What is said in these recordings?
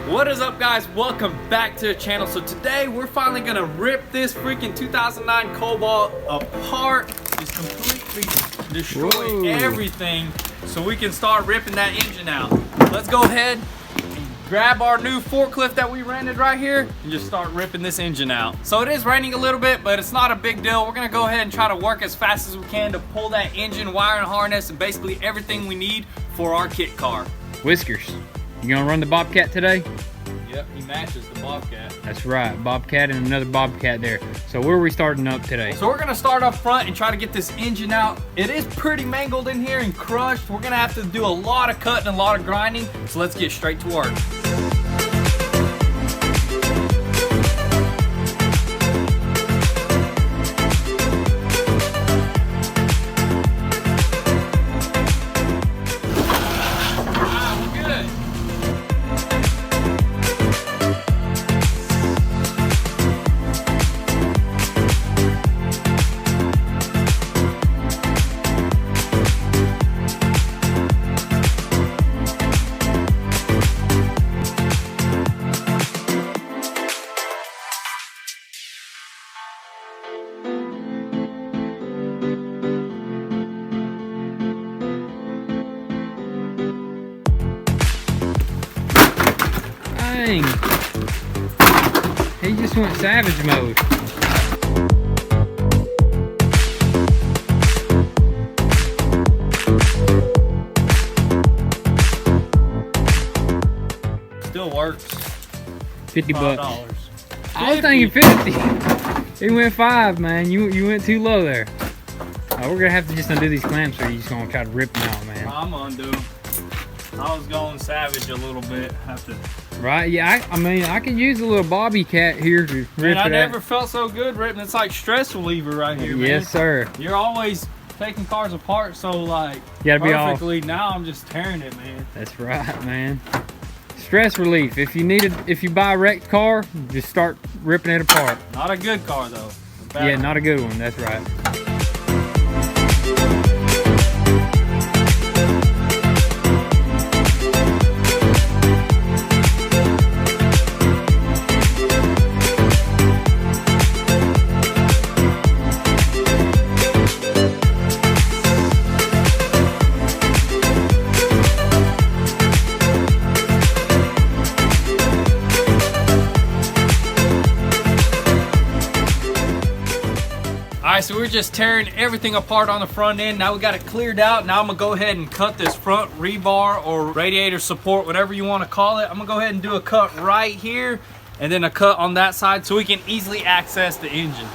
What is up, guys? Welcome back to the channel. So today we're finally gonna rip this freaking 2009 Cobalt apart, just completely destroy everything so we can start ripping that engine out. Let's go ahead and grab our new forklift that we rented right here and just start ripping this engine out. So it is raining a little bit, but it's not a big deal. We're gonna go ahead and try to work as fast as we can to pull that engine, wire and harness, and basically everything we need for our kit car. Whiskers, you gonna run the Bobcat today? Yep, he matches the Bobcat. That's right, Bobcat and another Bobcat there. So where are we starting up today? So we're gonna start up front and try to get this engine out. It is pretty mangled in here and crushed. We're gonna have to do a lot of cutting and a lot of grinding. So let's get straight to work. Dang. He just went savage mode. Still works. 50 bucks. $5. I was thinking 50. He went 5, man. You went too low there. We're gonna have to just undo these clamps, or you just gonna try to rip them out, man. I'm gonna undo. I was going savage a little bit. Have to. Right? Yeah. I mean, I could use a little Bobcat here to rip it out. I never felt so good ripping. It's like stress reliever right here, man. Yes, sir. You're always taking cars apart, so like You gotta be perfectly. Now I'm just tearing it, man. That's right, man. Stress relief. If you buy a wrecked car, just start ripping it apart. Not a good car though. Yeah, not a good one. That's right. Alright, so we're just tearing everything apart on the front end. Now we got it cleared out. Now I'm gonna go ahead and cut this front rebar or radiator support, whatever you want to call it. I'm gonna go ahead and do a cut right here and then a cut on that side so we can easily access the engine.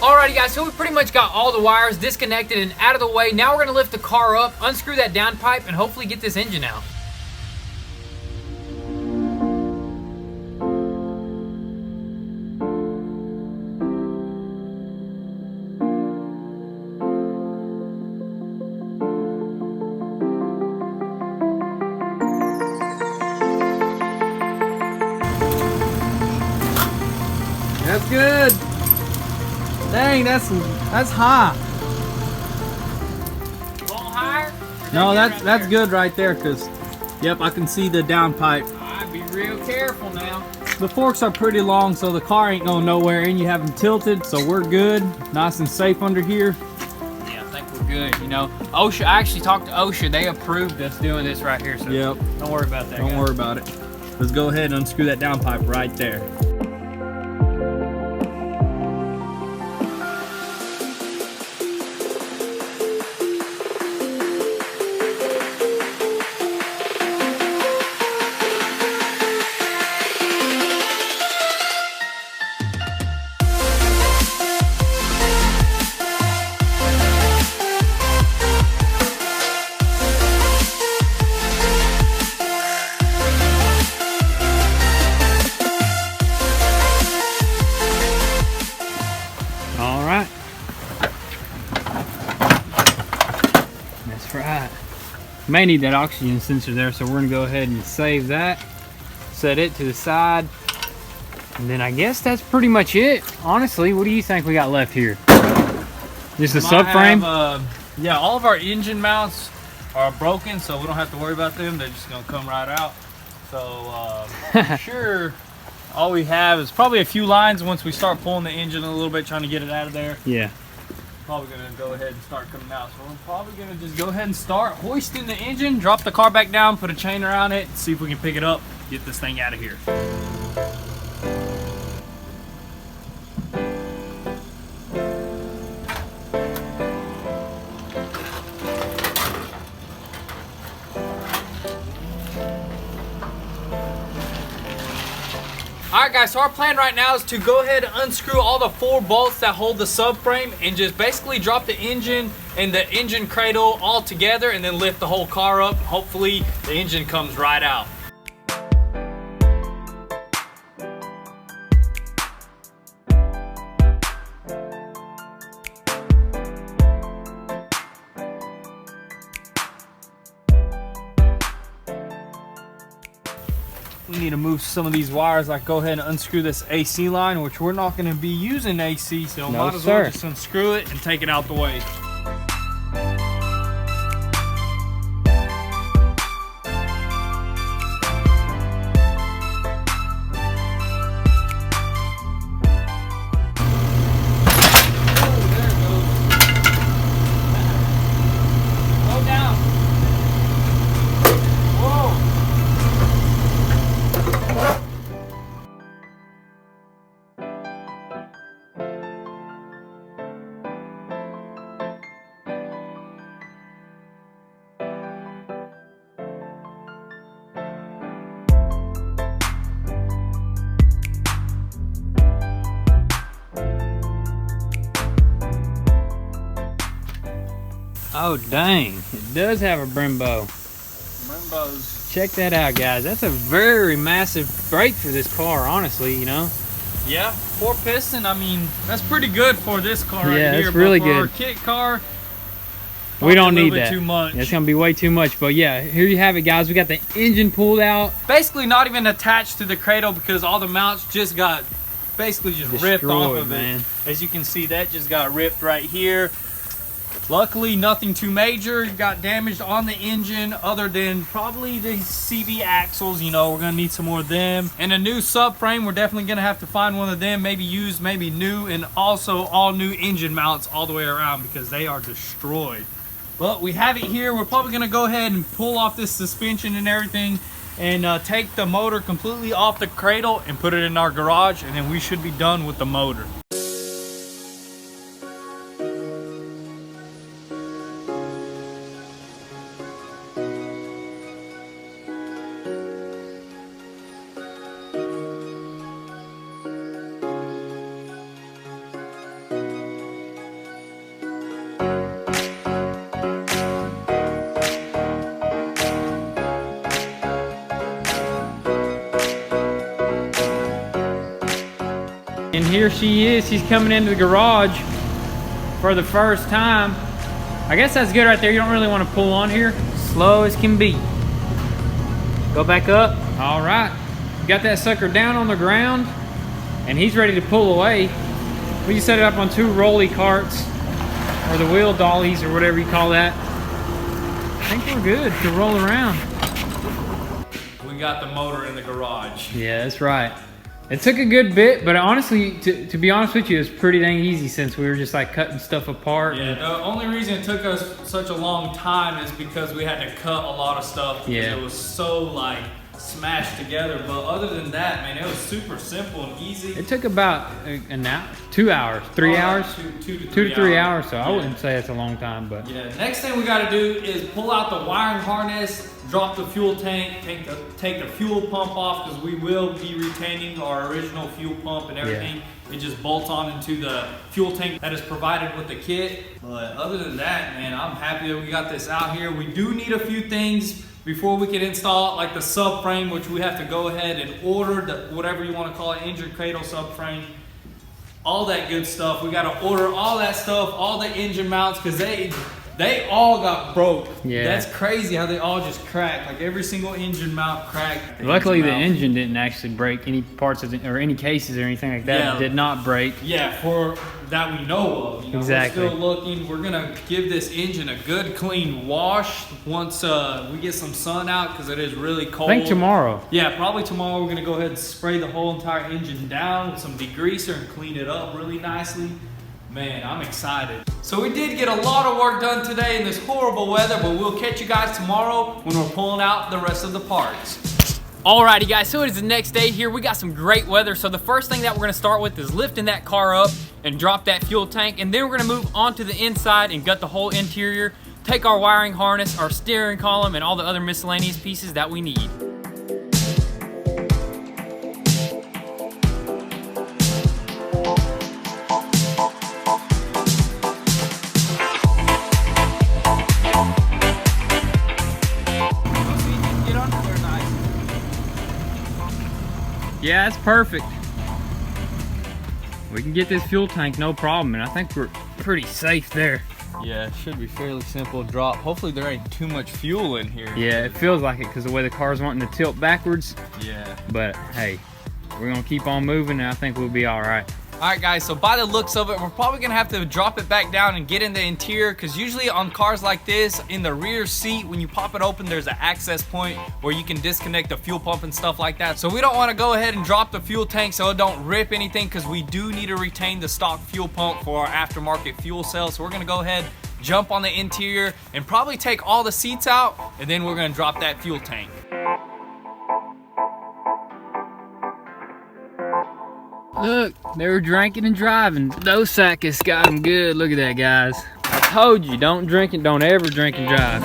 Alrighty guys, so we pretty much got all the wires disconnected and out of the way. Now we're gonna lift the car up, unscrew that downpipe, and hopefully get this engine out. That's good. Dang, that's high. You want higher? No, that's good right there, cause yep, I can see the downpipe. Alright, be real careful now. The forks are pretty long, so the car ain't going nowhere, and you have them tilted, so we're good. Nice and safe under here. Yeah, I think we're good, you know. OSHA, I actually talked to OSHA. They approved us doing this right here, so Yep. don't worry about that. Don't worry about it. Let's go ahead and unscrew that downpipe right there. All right. That's right. May need that oxygen sensor there, so we're gonna go ahead and save that. Set it to the side. And then I guess that's pretty much it. Honestly, what do you think we got left here? Just the subframe? Yeah, all of our engine mounts are broken, so we don't have to worry about them. They're just gonna come right out. So I'm sure all we have is probably a few lines once we start pulling the engine a little bit, trying to get it out of there. Yeah. Probably gonna go ahead and start coming out. So we're probably gonna just go ahead and start hoisting the engine, drop the car back down, put a chain around it, see if we can pick it up, get this thing out of here. Alright guys, so our plan right now is to go ahead and unscrew all the 4 bolts that hold the subframe and just basically drop the engine and the engine cradle all together and then lift the whole car up. Hopefully the engine comes right out. We need to move some of these wires, like go ahead and unscrew this AC line, which we're not going to be using AC, so No, might as well sir. just unscrew it and take it out the way. Oh dang, it does have a Brembo. Brembo's. Check that out, guys. That's a very massive brake for this car, honestly, you know. Yeah, 4 piston, I mean, that's pretty good for this car right Yeah, here. it's really but for good. our kit car, We don't probably a need little bit that. too much. It's gonna be way too much, but yeah, here you have it, guys. We got the engine pulled out. Basically not even attached to the cradle because all the mounts just got basically just ripped off Destroyed, of man. it. As you can see, that just got ripped right here. Luckily, nothing too major got damaged on the engine other than probably the CV axles. You know, we're gonna need some more of them. And a new subframe, we're definitely gonna have to find one of them, maybe used, maybe new, and also all new engine mounts all the way around because they are destroyed. But we have it here. We're probably gonna go ahead and pull off this suspension and everything and take the motor completely off the cradle and put it in our garage, and then we should be done with the motor. And here she is. She's coming into the garage for the first time. I guess that's good right there. You don't really want to pull on here. Slow as can be. Go back up. All right. Got that sucker down on the ground and he's ready to pull away. We just set it up on 2 rolly carts, or the wheel dollies, or whatever you call that. I think we're good to roll around. We got the motor in the garage. Yeah, that's right. It took a good bit, but honestly, to be honest with you, it was pretty dang easy since we were just like cutting stuff apart. Yeah, the only reason it took us such a long time is because we had to cut a lot of stuff because it was so like smashed together. But other than that, man, it was super simple and easy. It took about an hour, 2 hours, 3 hours, two to 3 hours. So I wouldn't say it's a long time, but yeah. Next thing we got to do is pull out the wiring harness, drop the fuel tank, take the fuel pump off because we will be retaining our original fuel pump and everything. It just bolts on into the fuel tank that is provided with the kit. But other than that, man, I'm happy that we got this out here. We do need a few things before we can install it, like the subframe, which we have to go ahead and order, the whatever you want to call it, engine cradle subframe, all that good stuff. We got to order all that stuff, all the engine mounts, because they all got broke. Yeah. That's crazy how they all just cracked. Like every single engine mount cracked. Luckily the engine didn't actually break. Any parts of or any cases or anything like that did not break. Yeah, for that we know of. You know, exactly. We're still looking. We're gonna give this engine a good clean wash once we get some sun out because it is really cold. I think tomorrow. Yeah, probably tomorrow we're gonna go ahead and spray the whole entire engine down with some degreaser and clean it up really nicely. Man, I'm excited. So we did get a lot of work done today in this horrible weather, but we'll catch you guys tomorrow when we're pulling out the rest of the parts. Alrighty guys, so it is the next day here. We got some great weather. So the first thing that we're gonna start with is lifting that car up and drop that fuel tank. And then we're gonna move on to the inside and gut the whole interior, take our wiring harness, our steering column, and all the other miscellaneous pieces that we need. Yeah, that's perfect. We can get this fuel tank no problem, and I think we're pretty safe there. Yeah, it should be fairly simple drop. Hopefully there ain't too much fuel in here. Yeah, it feels like it because the way the car's wanting to tilt backwards. Yeah. But hey, we're gonna keep on moving and I think we'll be all right. All right guys, so by the looks of it, we're probably gonna have to drop it back down and get in the interior because usually on cars like this, in the rear seat, when you pop it open, there's an access point where you can disconnect the fuel pump and stuff like that. So we don't wanna go ahead and drop the fuel tank so it don't rip anything because we do need to retain the stock fuel pump for our aftermarket fuel cell. So we're gonna go ahead, jump on the interior and probably take all the seats out and then we're gonna drop that fuel tank. Look, they were drinking and driving. Those Sakis got them good. Look at that, guys. I told you, don't drink and don't ever drink and drive.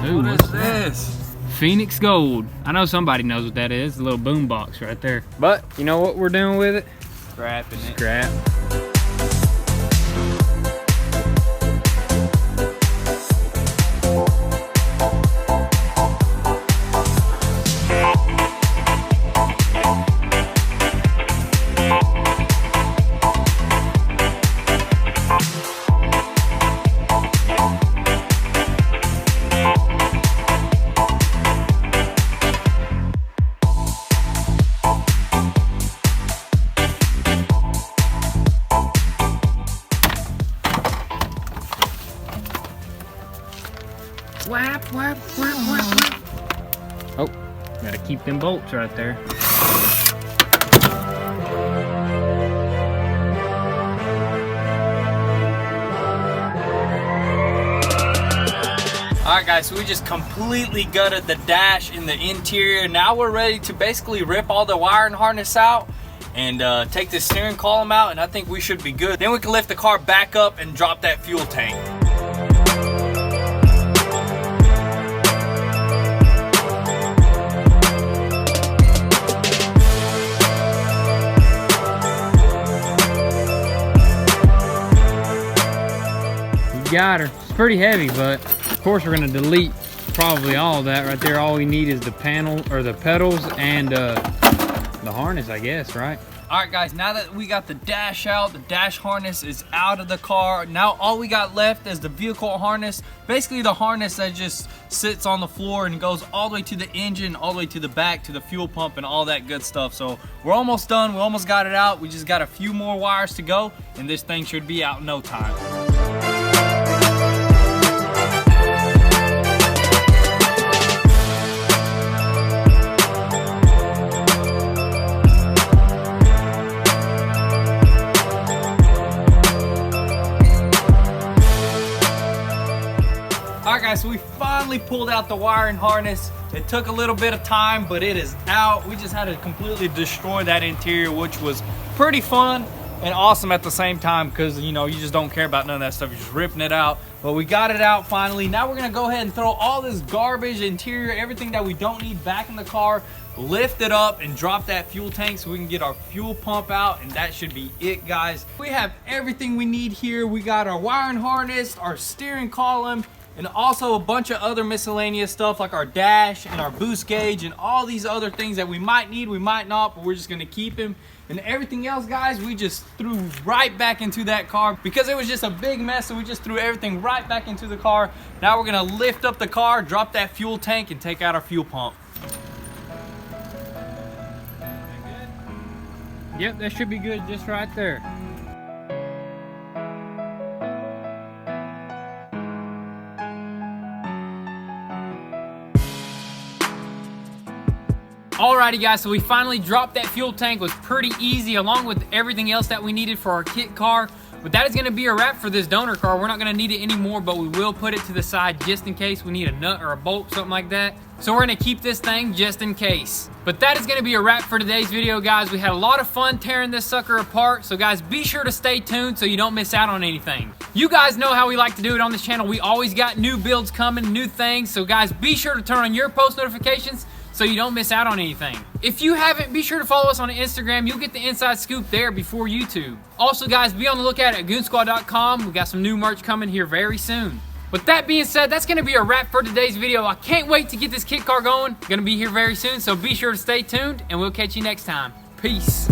Ooh, What is this? Phoenix Gold. I know somebody knows what that is. A little boom box right there. But you know what we're doing with it? Scrapping it. Scrap. Whap, whap, whap, whap, whap. Oh, gotta keep them bolts right there. All right guys, so we just completely gutted the dash in the interior. Now we're ready to basically rip all the wiring harness out and take the steering column out, and I think we should be good. Then we can lift the car back up and drop that fuel tank. Got her. It's pretty heavy, but of course we're gonna delete probably all of that right there. All we need is the panel or the pedals and the harness, I guess, right? All right, guys, now that we got the dash out, the dash harness is out of the car. Now all we got left is the vehicle harness. Basically the harness that just sits on the floor and goes all the way to the engine, all the way to the back, to the fuel pump and all that good stuff. So we're almost done. We almost got it out. We just got a few more wires to go and this thing should be out in no time. Alright guys, so we finally pulled out the wiring harness. It took a little bit of time, but it is out. We just had to completely destroy that interior, which was pretty fun and awesome at the same time because, you know, you just don't care about none of that stuff. You're just ripping it out. But we got it out finally. Now we're going to go ahead and throw all this garbage, interior, everything that we don't need back in the car, lift it up and drop that fuel tank so we can get our fuel pump out, and that should be it, guys. We have everything we need here. We got our wiring harness, our steering column, and also a bunch of other miscellaneous stuff like our dash and our boost gauge and all these other things that we might need, we might not, but we're just gonna keep them. And everything else, guys, we just threw right back into that car because it was just a big mess, so we just threw everything right back into the car. Now we're gonna lift up the car, drop that fuel tank, and take out our fuel pump. Yep, that should be good just right there. Alrighty guys, so we finally dropped that fuel tank. It was pretty easy along with everything else that we needed for our kit car. But that is gonna be a wrap for this donor car. We're not gonna need it anymore, but we will put it to the side just in case we need a nut or a bolt, something like that. So we're gonna keep this thing just in case. But that is gonna be a wrap for today's video, guys. We had a lot of fun tearing this sucker apart. So guys, be sure to stay tuned so you don't miss out on anything. You guys know how we like to do it on this channel. We always got new builds coming, new things. So guys, be sure to turn on your post notifications so you don't miss out on anything. If you haven't, be sure to follow us on Instagram. You'll get the inside scoop there before YouTube. Also guys, be on the lookout at goonzquad.com. We got some new merch coming here very soon. With that being said, that's gonna be a wrap for today's video. I can't wait to get this kit car going. Gonna be here very soon, so be sure to stay tuned and we'll catch you next time. Peace.